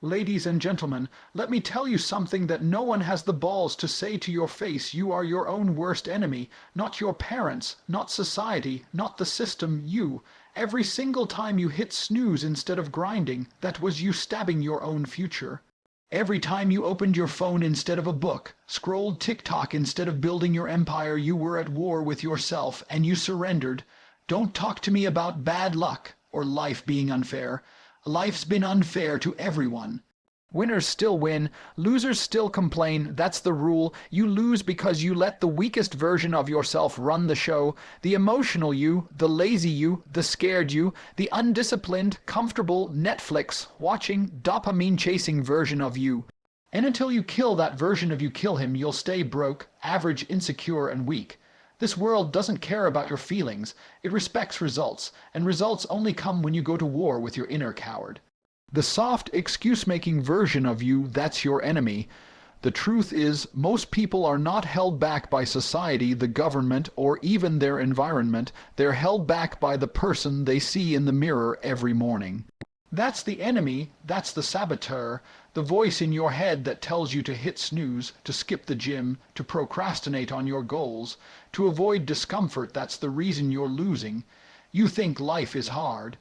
Ladies and gentlemen, let me tell you something that no one has the balls to say to your face. You are your own worst enemy, not your parents, not society, not the system, you. Every single time you hit snooze instead of grinding, that was you stabbing your own future. Every time you opened your phone instead of a book, scrolled TikTok instead of building your empire, you were at war with yourself and you surrendered. Don't talk to me about bad luck or life being unfair. Life's been unfair to everyone. Winners still win, losers still complain. That's the rule. You lose because you let the weakest version of yourself run the show. The emotional you, the lazy you, the scared you, the undisciplined, comfortable, Netflix watching, dopamine chasing version of you. And until you kill that version of you, kill him, you'll stay broke, average, insecure, and weak. This world doesn't care about your feelings. It respects results, and results only come when you go to war with your inner coward. The soft, excuse-making version of you, that's your enemy. The truth is, most people are not held back by society, the government, or even their environment. They're held back by the person they see in the mirror every morning. That's the enemy, that's the saboteur, the voice in your head that tells you to hit snooze, to skip the gym, to procrastinate on your goals, to avoid discomfort. That's the reason you're losing. You think life is hard.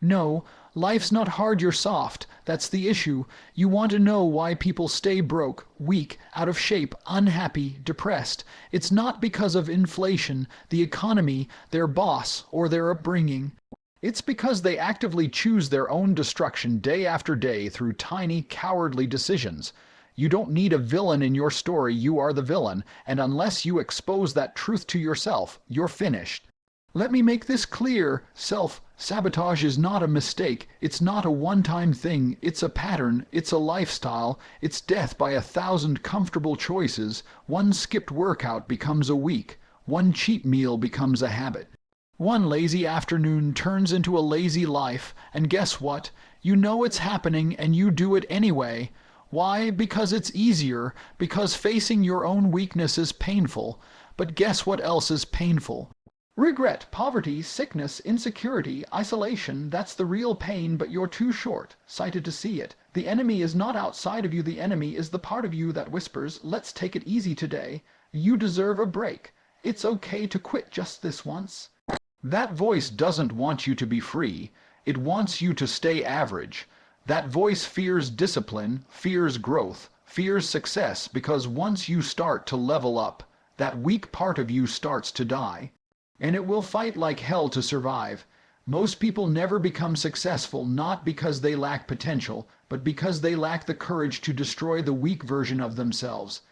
No, life's not hard, you're soft. That's the issue. You want to know why people stay broke, weak, out of shape, unhappy, depressed. It's not because of inflation, the economy, their boss, or their upbringing. It's because they actively choose their own destruction day after day through tiny, cowardly decisions. You don't need a villain in your story, you are the villain, and unless you expose that truth to yourself, you're finished. Let me make this clear. Self-sabotage is not a mistake. It's not a one-time thing. It's a pattern. It's a lifestyle. It's death by 1,000 comfortable choices. One skipped workout becomes a week. One cheat meal becomes a habit. One lazy afternoon turns into a lazy life. And guess what? You know it's happening and you do it anyway. Why? Because it's easier. Because facing your own weakness is painful. But guess what else is painful? Regret, poverty, sickness, insecurity, isolation. That's the real pain, but you're too short-sighted to see it. The enemy is not outside of you. The enemy is the part of you that whispers, let's take it easy today. You deserve a break. It's okay to quit just this once. That voice doesn't want you to be free. It wants you to stay average. That voice fears discipline, fears growth, fears success, because once you start to level up, that weak part of you starts to die. And it will fight like hell to survive. Most people never become successful, not because they lack potential, but because they lack the courage to destroy the weak version of themselves.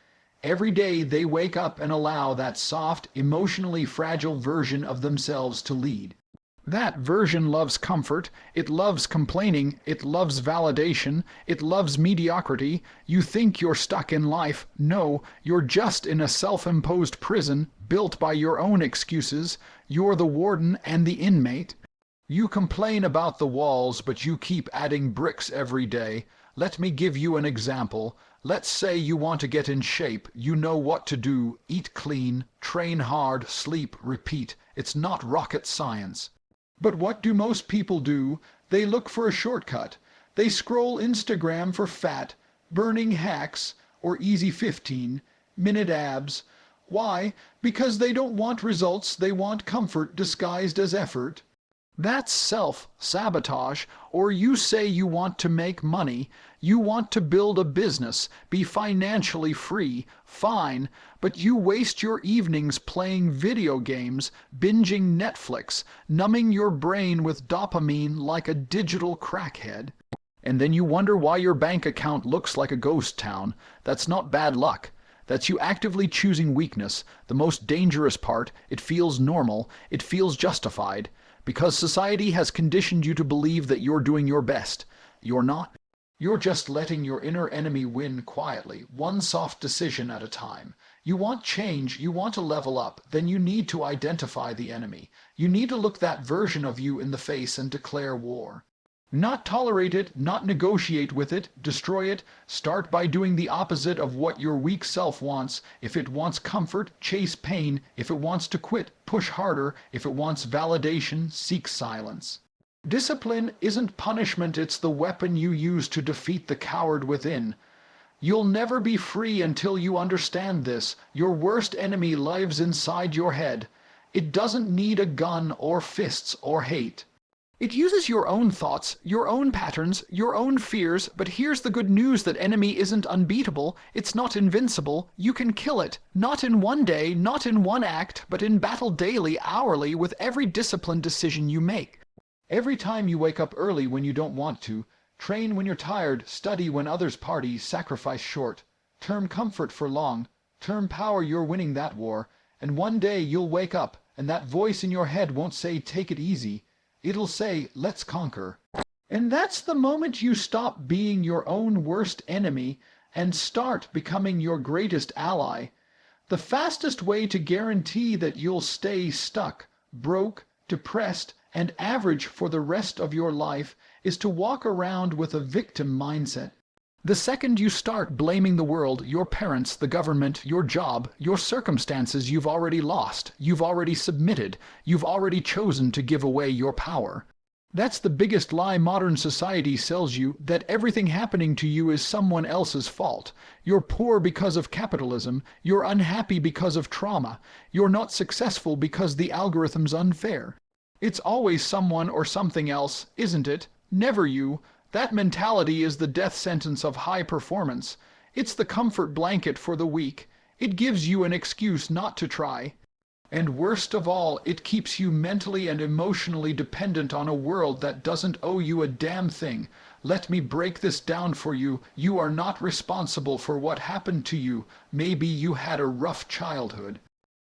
Every day they wake up and allow that soft, emotionally fragile version of themselves to lead. That version loves comfort, it loves complaining, it loves validation, it loves mediocrity. You think you're stuck in life. No, you're just in a self-imposed prison built by your own excuses. You're the warden and the inmate. You complain about the walls, but you keep adding bricks every day. Let me give you an example. Let's say you want to get in shape. You know what to do. Eat clean, train hard, sleep, repeat. It's not rocket science. But what do most people do? They look for a shortcut. They scroll Instagram for fat, burning hacks, or easy 15-minute abs. Why? Because they don't want results, they want comfort disguised as effort. That's self-sabotage. Or you say you want to make money, you want to build a business, be financially free, fine, but you waste your evenings playing video games, binging Netflix, numbing your brain with dopamine like a digital crackhead. And then you wonder why your bank account looks like a ghost town. That's not bad luck. That's you actively choosing weakness. The most dangerous part, it feels normal, it feels justified. Because society has conditioned you to believe that you're doing your best. You're not. You're just letting your inner enemy win quietly, one soft decision at a time. You want change, you want to level up, then you need to identify the enemy. You need to look that version of you in the face and declare war. Not tolerate it, not negotiate with it, destroy it. Start by doing the opposite of what your weak self wants. If it wants comfort, chase pain. If it wants to quit, push harder. If it wants validation, seek silence. Discipline isn't punishment, it's the weapon you use to defeat the coward within. You'll never be free until you understand this. Your worst enemy lives inside your head. It doesn't need a gun or fists or hate. It uses your own thoughts, your own patterns, your own fears, but here's the good news: that enemy isn't unbeatable, it's not invincible. You can kill it, not in one day, not in one act, but in battle daily, hourly, with every disciplined decision you make. Every time you wake up early when you don't want to, train when you're tired, study when others party, sacrifice short, term comfort for long, term power, you're winning that war, and one day you'll wake up, and that voice in your head won't say, "Take it easy." It'll say, "Let's conquer." And that's the moment you stop being your own worst enemy and start becoming your greatest ally. The fastest way to guarantee that you'll stay stuck, broke, depressed, and average for the rest of your life is to walk around with a victim mindset. The second you start blaming the world, your parents, the government, your job, your circumstances, you've already lost, you've already submitted, you've already chosen to give away your power. That's the biggest lie modern society sells you, that everything happening to you is someone else's fault. You're poor because of capitalism, you're unhappy because of trauma, you're not successful because the algorithm's unfair. It's always someone or something else, isn't it? Never you. That mentality is the death sentence of high performance. It's the comfort blanket for the weak. It gives you an excuse not to try. And worst of all, it keeps you mentally and emotionally dependent on a world that doesn't owe you a damn thing. Let me break this down for you. You are not responsible for what happened to you. Maybe you had a rough childhood.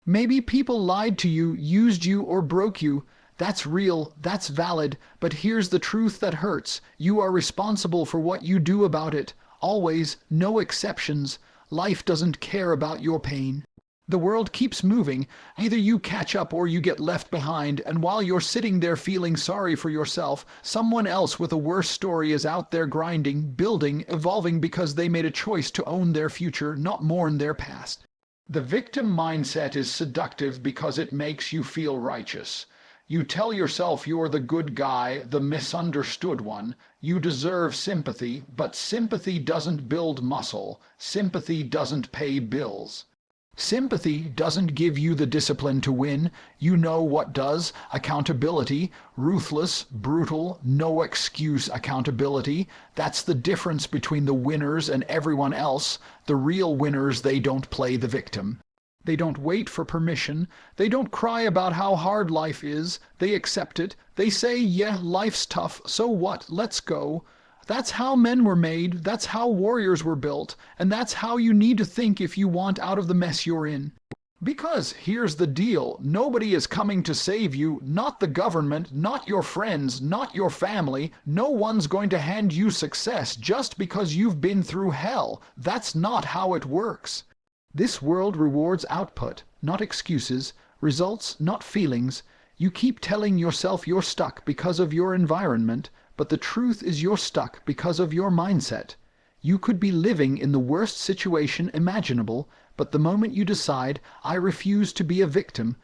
Maybe people lied to you, used you, or broke you. That's real, that's valid, but here's the truth that hurts. You are responsible for what you do about it. Always, no exceptions. Life doesn't care about your pain. The world keeps moving. Either you catch up or you get left behind, and while you're sitting there feeling sorry for yourself, someone else with a worse story is out there grinding, building, evolving because they made a choice to own their future, not mourn their past. The victim mindset is seductive because it makes you feel righteous. You tell yourself you're the good guy, the misunderstood one. You deserve sympathy, but sympathy doesn't build muscle. Sympathy doesn't pay bills. Sympathy doesn't give you the discipline to win. You know what does? Accountability. Ruthless, brutal, no excuse accountability. That's the difference between the winners and everyone else. The real winners, they don't play the victim. They don't wait for permission. They don't cry about how hard life is. They accept it. They say, yeah, life's tough, so what? Let's go. That's how men were made. That's how warriors were built. And that's how you need to think if you want out of the mess you're in. Because here's the deal. Nobody is coming to save you. Not the government, not your friends, not your family. No one's going to hand you success just because you've been through hell. That's not how it works. This world rewards output, not excuses, results, not feelings. You keep telling yourself you're stuck because of your environment, but the truth is you're stuck because of your mindset. You could be living in the worst situation imaginable, but the moment you decide, "I refuse to be a victim,"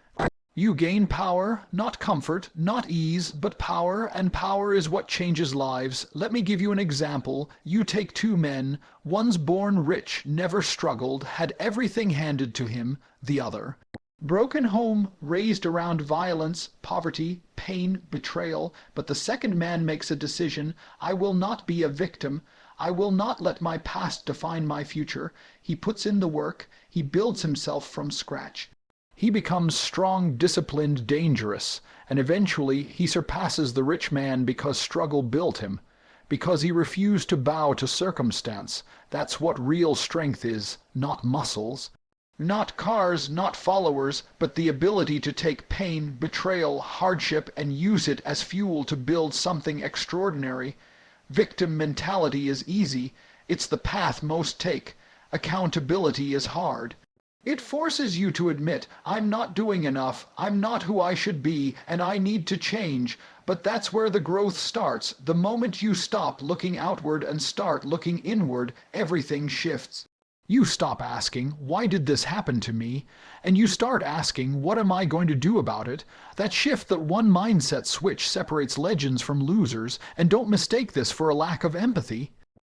you gain power, not comfort, not ease, but power, and power is what changes lives. Let me give you an example. You take two men. One's born rich, never struggled, had everything handed to him. The other, broken home, raised around violence, poverty, pain, betrayal. But the second man makes a decision. I will not be a victim. I will not let my past define my future. He puts in the work. He builds himself from scratch. He becomes strong, disciplined, dangerous, and eventually he surpasses the rich man because struggle built him, because he refused to bow to circumstance. That's what real strength is, not muscles. Not cars, not followers, but the ability to take pain, betrayal, hardship, and use it as fuel to build something extraordinary. Victim mentality is easy. It's the path most take. Accountability is hard. It forces you to admit, I'm not doing enough, I'm not who I should be, and I need to change. But that's where the growth starts. The moment you stop looking outward and start looking inward, everything shifts. You stop asking, "Why did this happen to me?" and you start asking, "What am I going to do about it?" That shift, that one mindset switch, separates legends from losers, and don't mistake this for a lack of empathy.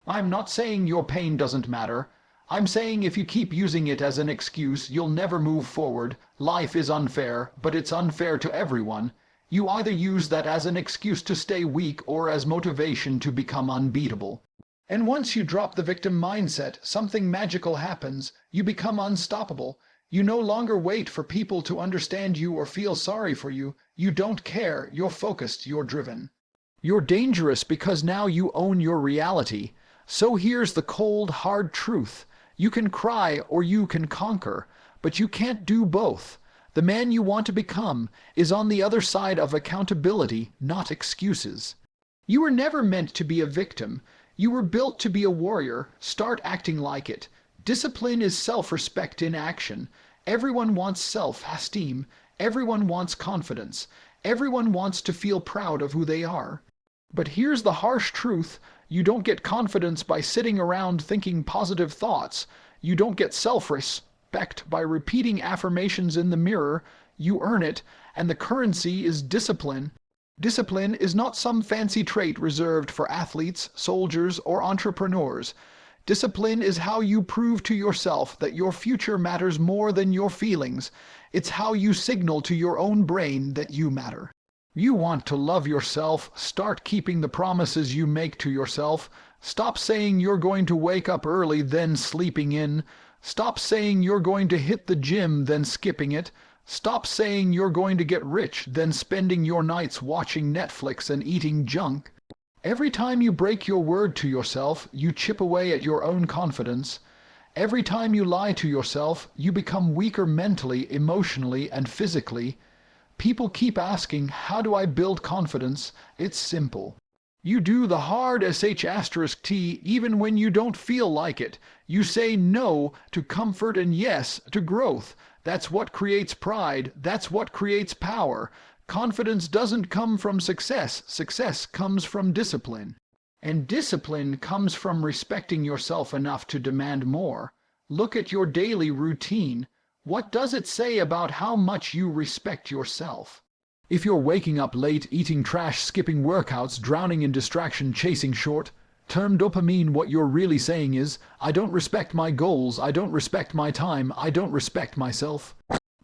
I'm not saying your pain doesn't matter. I'm saying if you keep using it as an excuse, you'll never move forward. Life is unfair, but it's unfair to everyone. You either use that as an excuse to stay weak or as motivation to become unbeatable. And once you drop the victim mindset, something magical happens. You become unstoppable. You no longer wait for people to understand you or feel sorry for you. You don't care. You're focused. You're driven. You're dangerous because now you own your reality. So here's the cold, hard truth. You can cry or you can conquer, but you can't do both. The man you want to become is on the other side of accountability, not excuses. You were never meant to be a victim. You were built to be a warrior. Start acting like it. Discipline is self-respect in action. Everyone wants self-esteem. Everyone wants confidence. Everyone wants to feel proud of who they are. But here's the harsh truth. You don't get confidence by sitting around thinking positive thoughts. You don't get self-respect by repeating affirmations in the mirror. You earn it, and the currency is discipline. Discipline is not some fancy trait reserved for athletes, soldiers, or entrepreneurs. Discipline is how you prove to yourself that your future matters more than your feelings. It's how you signal to your own brain that you matter. You want to love yourself. Start keeping the promises you make to yourself. Stop saying you're going to wake up early, then sleeping in. Stop saying you're going to hit the gym, then skipping it. Stop saying you're going to get rich, then spending your nights watching Netflix and eating junk. Every time you break your word to yourself, you chip away at your own confidence. Every time you lie to yourself, you become weaker mentally, emotionally, and physically. People keep asking, how do I build confidence? It's simple. You do the hard SH*T even when you don't feel like it. You say no to comfort and yes to growth. That's what creates pride. That's what creates power. Confidence doesn't come from success. Success comes from discipline. And discipline comes from respecting yourself enough to demand more. Look at your daily routine. What does it say about how much you respect yourself? If you're waking up late, eating trash, skipping workouts, drowning in distraction, chasing short-term dopamine, what you're really saying is, I don't respect my goals, I don't respect my time, I don't respect myself.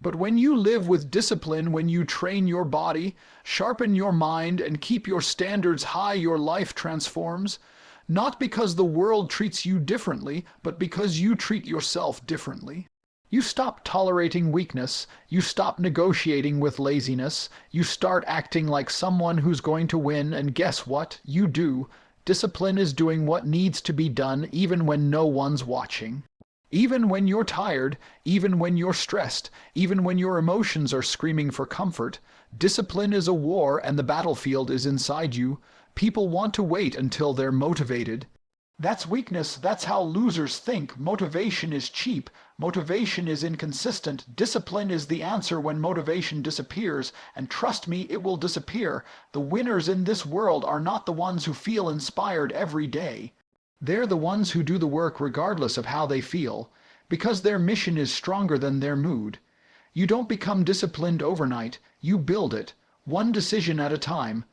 But when you live with discipline, when you train your body, sharpen your mind, and keep your standards high, your life transforms. Not because the world treats you differently, but because you treat yourself differently. You stop tolerating weakness. You stop negotiating with laziness. You start acting like someone who's going to win, and guess what? You do. Discipline is doing what needs to be done even when no one's watching. Even when you're tired, even when you're stressed, even when your emotions are screaming for comfort. Discipline is a war, and the battlefield is inside you. People want to wait until they're motivated. That's weakness. That's how losers think. Motivation is cheap. Motivation is inconsistent. Discipline is the answer when motivation disappears. And trust me, it will disappear. The winners in this world are not the ones who feel inspired every day. They're the ones who do the work regardless of how they feel, because their mission is stronger than their mood. You don't become disciplined overnight. You build it, one decision at a time.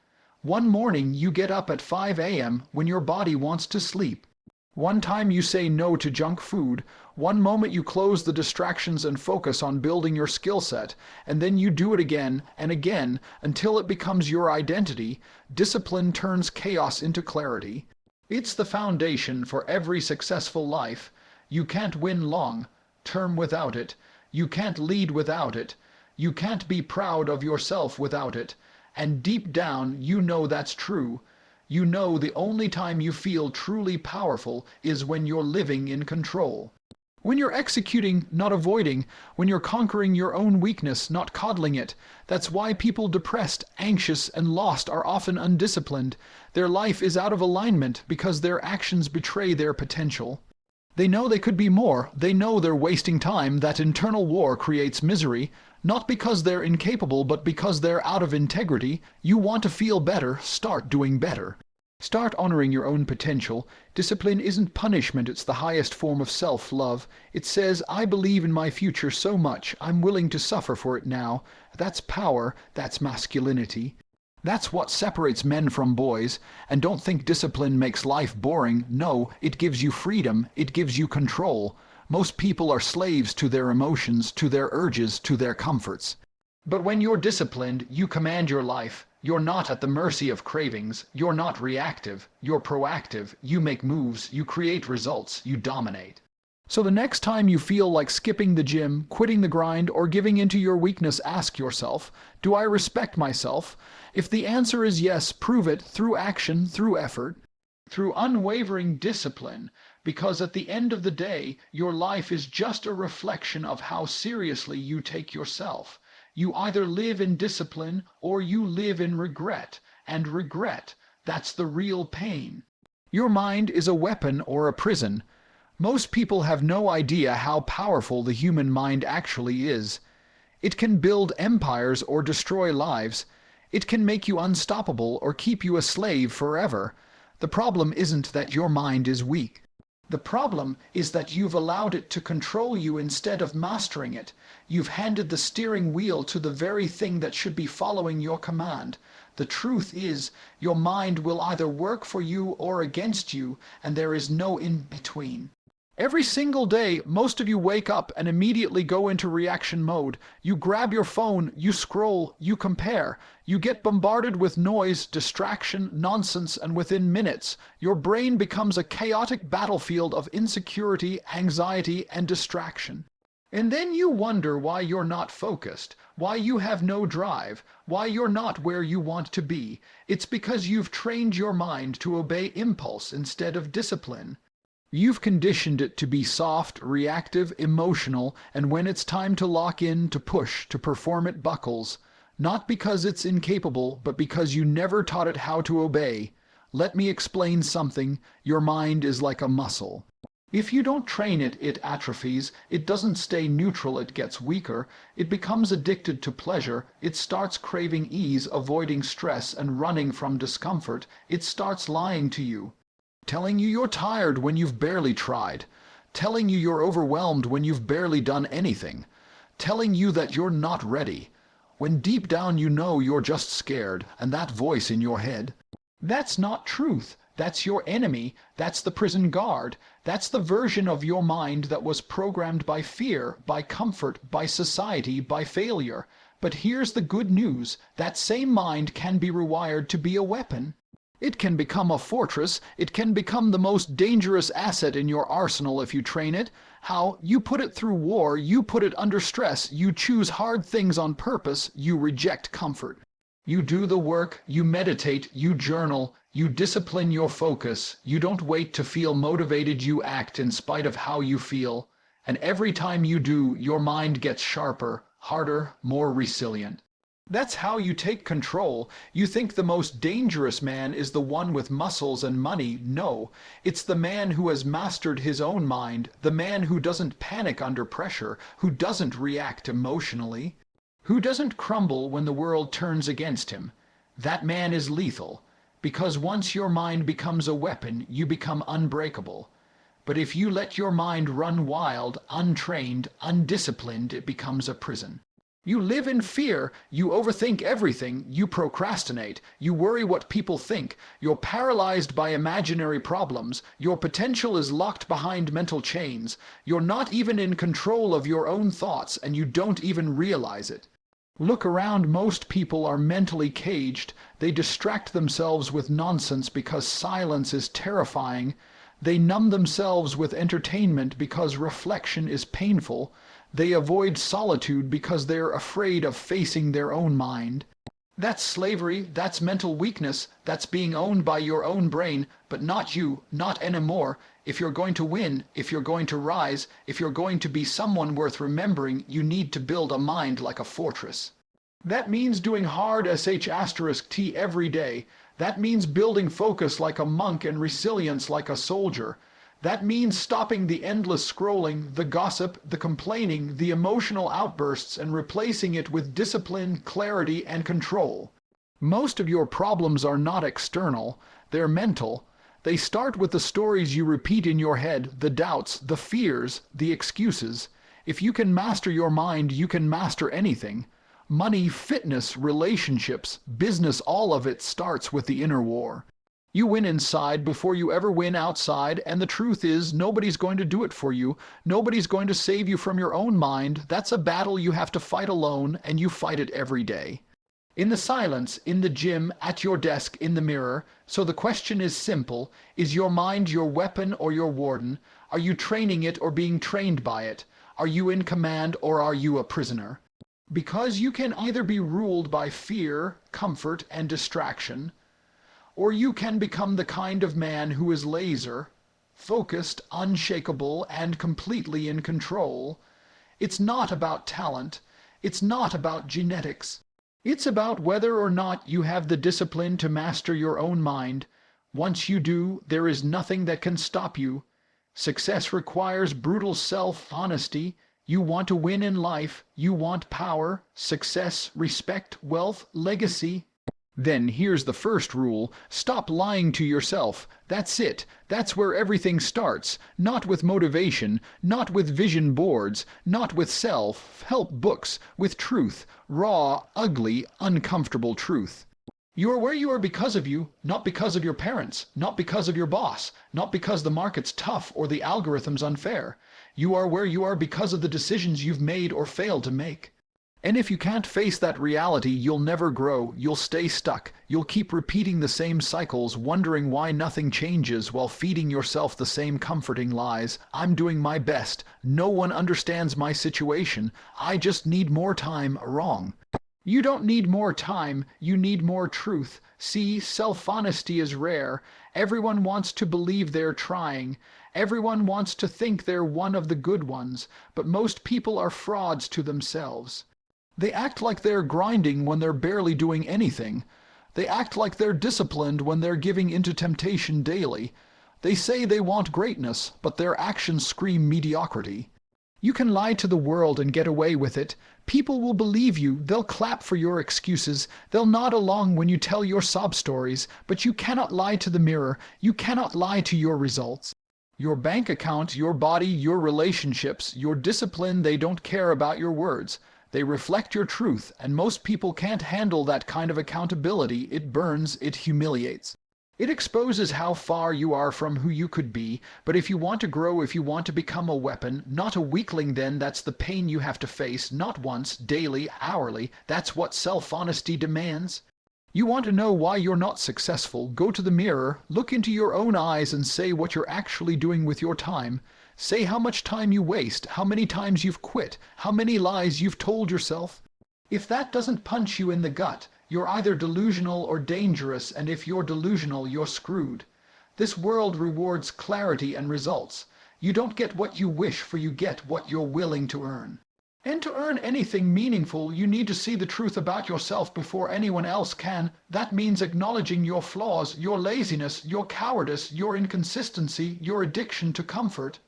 One morning you get up at 5 a.m. when your body wants to sleep. One time you say no to junk food. One moment you close the distractions and focus on building your skill set. And then you do it again and again until it becomes your identity. Discipline turns chaos into clarity. It's the foundation for every successful life. You can't win long-term without it. You can't lead without it. You can't be proud of yourself without it. And deep down, you know that's true. You know the only time you feel truly powerful is when you're living in control. When you're executing, not avoiding. When you're conquering your own weakness, not coddling it. That's why people depressed, anxious, and lost are often undisciplined. Their life is out of alignment because their actions betray their potential. They know they could be more. They know they're wasting time. That internal war creates misery. Not because they're incapable, but because they're out of integrity. You want to feel better, start doing better. Start honoring your own potential. Discipline isn't punishment, it's the highest form of self-love. It says, I believe in my future so much, I'm willing to suffer for it now. That's power, that's masculinity. That's what separates men from boys. And don't think discipline makes life boring. No, it gives you freedom, it gives you control. Most people are slaves to their emotions, to their urges, to their comforts. But when you're disciplined, you command your life. You're not at the mercy of cravings. You're not reactive. You're proactive. You make moves. You create results. You dominate. So the next time you feel like skipping the gym, quitting the grind, or giving into your weakness, ask yourself, do I respect myself? If the answer is yes, prove it through action, through effort, through unwavering discipline, because at the end of the day, your life is just a reflection of how seriously you take yourself. You either live in discipline or you live in regret, and regret, that's the real pain. Your mind is a weapon or a prison. Most people have no idea how powerful the human mind actually is. It can build empires or destroy lives. It can make you unstoppable or keep you a slave forever. The problem isn't that your mind is weak. The problem is that you've allowed it to control you instead of mastering it. You've handed the steering wheel to the very thing that should be following your command. The truth is, your mind will either work for you or against you, and there is no in-between. Every single day, most of you wake up and immediately go into reaction mode. You grab your phone, you scroll, you compare. You get bombarded with noise, distraction, nonsense, and within minutes, your brain becomes a chaotic battlefield of insecurity, anxiety, and distraction. And then you wonder why you're not focused, why you have no drive, why you're not where you want to be. It's because you've trained your mind to obey impulse instead of discipline. You've conditioned it to be soft, reactive, emotional, and when it's time to lock in, to push, to perform, it buckles. Not because it's incapable, but because you never taught it how to obey. Let me explain something. Your mind is like a muscle. If you don't train it, it atrophies. It doesn't stay neutral, it gets weaker. It becomes addicted to pleasure. It starts craving ease, avoiding stress, and running from discomfort. It starts lying to you. Telling you you're tired when you've barely tried. Telling you you're overwhelmed when you've barely done anything. Telling you that you're not ready. When deep down you know you're just scared, and that voice in your head. That's not truth. That's your enemy. That's the prison guard. That's the version of your mind that was programmed by fear, by comfort, by society, by failure. But here's the good news. That same mind can be rewired to be a weapon. It can become a fortress. It can become the most dangerous asset in your arsenal if you train it. How? You put it through war. You put it under stress. You choose hard things on purpose. You reject comfort. You do the work. You meditate. You journal. You discipline your focus. You don't wait to feel motivated. You act in spite of how you feel. And every time you do, your mind gets sharper, harder, more resilient. That's how you take control. You think the most dangerous man is the one with muscles and money. No, it's the man who has mastered his own mind, the man who doesn't panic under pressure, who doesn't react emotionally, who doesn't crumble when the world turns against him. That man is lethal, because once your mind becomes a weapon, you become unbreakable. But if you let your mind run wild, untrained, undisciplined, it becomes a prison. You live in fear, you overthink everything, you procrastinate, you worry what people think, you're paralyzed by imaginary problems, your potential is locked behind mental chains, you're not even in control of your own thoughts, and you don't even realize it. Look around, most people are mentally caged. They distract themselves with nonsense because silence is terrifying. They numb themselves with entertainment because reflection is painful. They avoid solitude because they're afraid of facing their own mind. That's slavery, that's mental weakness, that's being owned by your own brain, but not you, not anymore. If you're going to win, if you're going to rise, if you're going to be someone worth remembering, you need to build a mind like a fortress. That means doing hard sh*t every day. That means building focus like a monk and resilience like a soldier. That means stopping the endless scrolling, the gossip, the complaining, the emotional outbursts, and replacing it with discipline, clarity, and control. Most of your problems are not external. They're mental. They start with the stories you repeat in your head, the doubts, the fears, the excuses. If you can master your mind, you can master anything. Money, fitness, relationships, business, all of it starts with the inner war. You win inside before you ever win outside, and the truth is, nobody's going to do it for you. Nobody's going to save you from your own mind. That's a battle you have to fight alone, and you fight it every day. In the silence, in the gym, at your desk, in the mirror. So the question is simple. Is your mind your weapon or your warden? Are you training it or being trained by it? Are you in command or are you a prisoner? Because you can either be ruled by fear, comfort, and distraction, or you can become the kind of man who is laser, focused, unshakable, and completely in control. It's not about talent. It's not about genetics. It's about whether or not you have the discipline to master your own mind. Once you do, there is nothing that can stop you. Success requires brutal self-honesty. You want to win in life. You want power, success, respect, wealth, legacy. Then here's the first rule. Stop lying to yourself. That's it. That's where everything starts. Not with motivation, not with vision boards, not with self-help books, with truth. Raw, ugly, uncomfortable truth. You are where you are because of you, not because of your parents, not because of your boss, not because the market's tough or the algorithm's unfair. You are where you are because of the decisions you've made or failed to make. And if you can't face that reality, you'll never grow, you'll stay stuck, you'll keep repeating the same cycles, wondering why nothing changes while feeding yourself the same comforting lies. I'm doing my best. No one understands my situation. I just need more time. Wrong. You don't need more time, you need more truth. See, self-honesty is rare. Everyone wants to believe they're trying. Everyone wants to think they're one of the good ones, but most people are frauds to themselves. They act like they're grinding when they're barely doing anything. They act like they're disciplined when they're giving into temptation daily. They say they want greatness, but their actions scream mediocrity. You can lie to the world and get away with it. People will believe you, they'll clap for your excuses, they'll nod along when you tell your sob stories, but you cannot lie to the mirror, you cannot lie to your results. Your bank account, your body, your relationships, your discipline, they don't care about your words. They reflect your truth, and most people can't handle that kind of accountability. It burns, it humiliates. It exposes how far you are from who you could be, but if you want to grow, if you want to become a weapon, not a weakling, then that's the pain you have to face, not once, daily, hourly. That's what self-honesty demands. You want to know why you're not successful? Go to the mirror, look into your own eyes and say what you're actually doing with your time. Say how much time you waste, how many times you've quit, how many lies you've told yourself. If that doesn't punch you in the gut, you're either delusional or dangerous, and if you're delusional, you're screwed. This world rewards clarity and results. You don't get what you wish for, you get what you're willing to earn. And to earn anything meaningful, you need to see the truth about yourself before anyone else can. That means acknowledging your flaws, your laziness, your cowardice, your inconsistency, your addiction to comfort.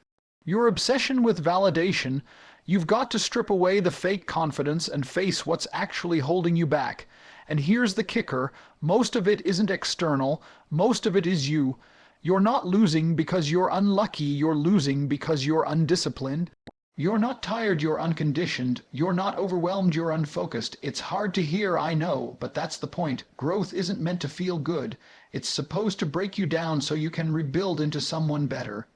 Your obsession with validation. You've got to strip away the fake confidence and face what's actually holding you back. And here's the kicker. Most of it isn't external. Most of it is you. You're not losing because you're unlucky. You're losing because you're undisciplined. You're not tired, you're unconditioned. You're not overwhelmed, you're unfocused. It's hard to hear, I know, but that's the point. Growth isn't meant to feel good. It's supposed to break you down so you can rebuild into someone better.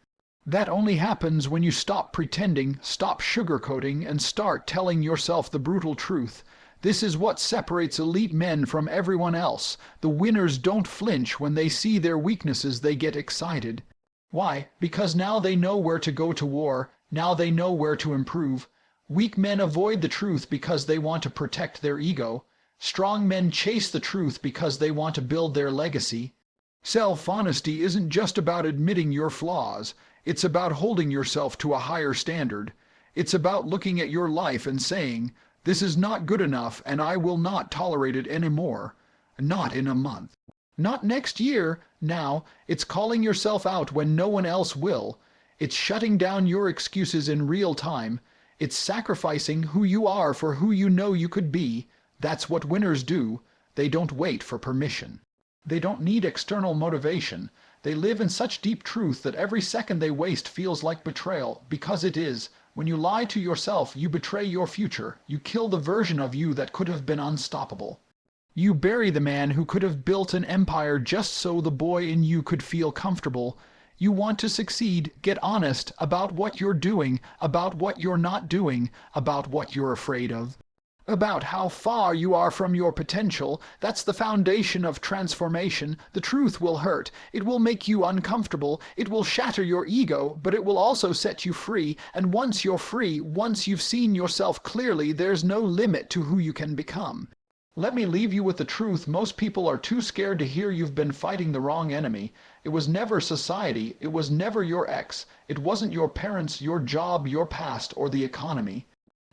That only happens when you stop pretending, stop sugarcoating, and start telling yourself the brutal truth. This is what separates elite men from everyone else. The winners don't flinch when they see their weaknesses, they get excited. Why? Because now they know where to go to war. Now they know where to improve. Weak men avoid the truth because they want to protect their ego. Strong men chase the truth because they want to build their legacy. Self-honesty isn't just about admitting your flaws. It's about holding yourself to a higher standard. It's about looking at your life and saying, this is not good enough and I will not tolerate it anymore. Not in a month. Not next year. Now, it's calling yourself out when no one else will. It's shutting down your excuses in real time. It's sacrificing who you are for who you know you could be. That's what winners do. They don't wait for permission. They don't need external motivation. They live in such deep truth that every second they waste feels like betrayal, because it is. When you lie to yourself, you betray your future. You kill the version of you that could have been unstoppable. You bury the man who could have built an empire just so the boy in you could feel comfortable. You want to succeed, get honest about what you're doing, about what you're not doing, about what you're afraid of, about how far you are from your potential. That's the foundation of transformation. The truth will hurt. It will make you uncomfortable. It will shatter your ego, but it will also set you free. And once you're free, once you've seen yourself clearly, there's no limit to who you can become. Let me leave you with the truth. Most people are too scared to hear you've been fighting the wrong enemy. It was never society. It was never your ex. It wasn't your parents, your job, your past, or the economy.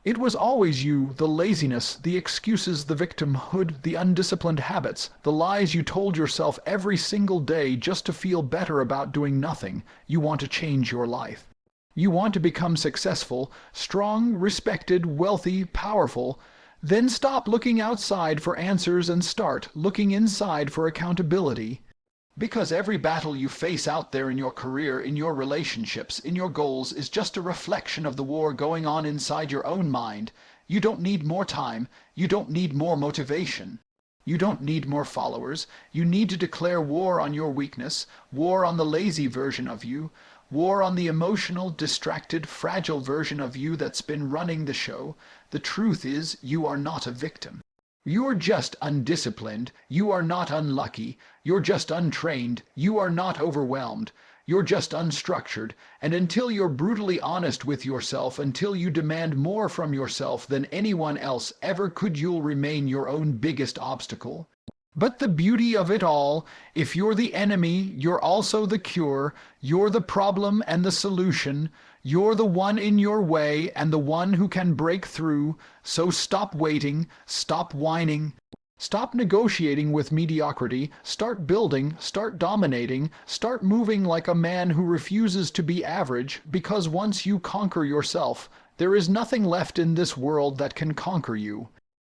It was always you, the laziness, the excuses, the victimhood, the undisciplined habits, the lies you told yourself every single day just to feel better about doing nothing. You want to change your life. You want to become successful, strong, respected, wealthy, powerful. Then stop looking outside for answers and start looking inside for accountability. Because every battle you face out there in your career, in your relationships, in your goals is just a reflection of the war going on inside your own mind. You don't need more time. You don't need more motivation. You don't need more followers. You need to declare war on your weakness, war on the lazy version of you, war on the emotional, distracted, fragile version of you that's been running the show. The truth is, you are not a victim. You're just undisciplined. You are not unlucky. You're just untrained. You are not overwhelmed. You're just unstructured. And until you're brutally honest with yourself, until you demand more from yourself than anyone else ever could, you'll remain your own biggest obstacle. But the beauty of it all, if you're the enemy, you're also the cure. You're the problem and the solution. You're the one in your way and the one who can break through. So stop waiting, stop whining, stop negotiating with mediocrity, start building, start dominating, start moving like a man who refuses to be average, because once you conquer yourself, there is nothing left in this world that can conquer you.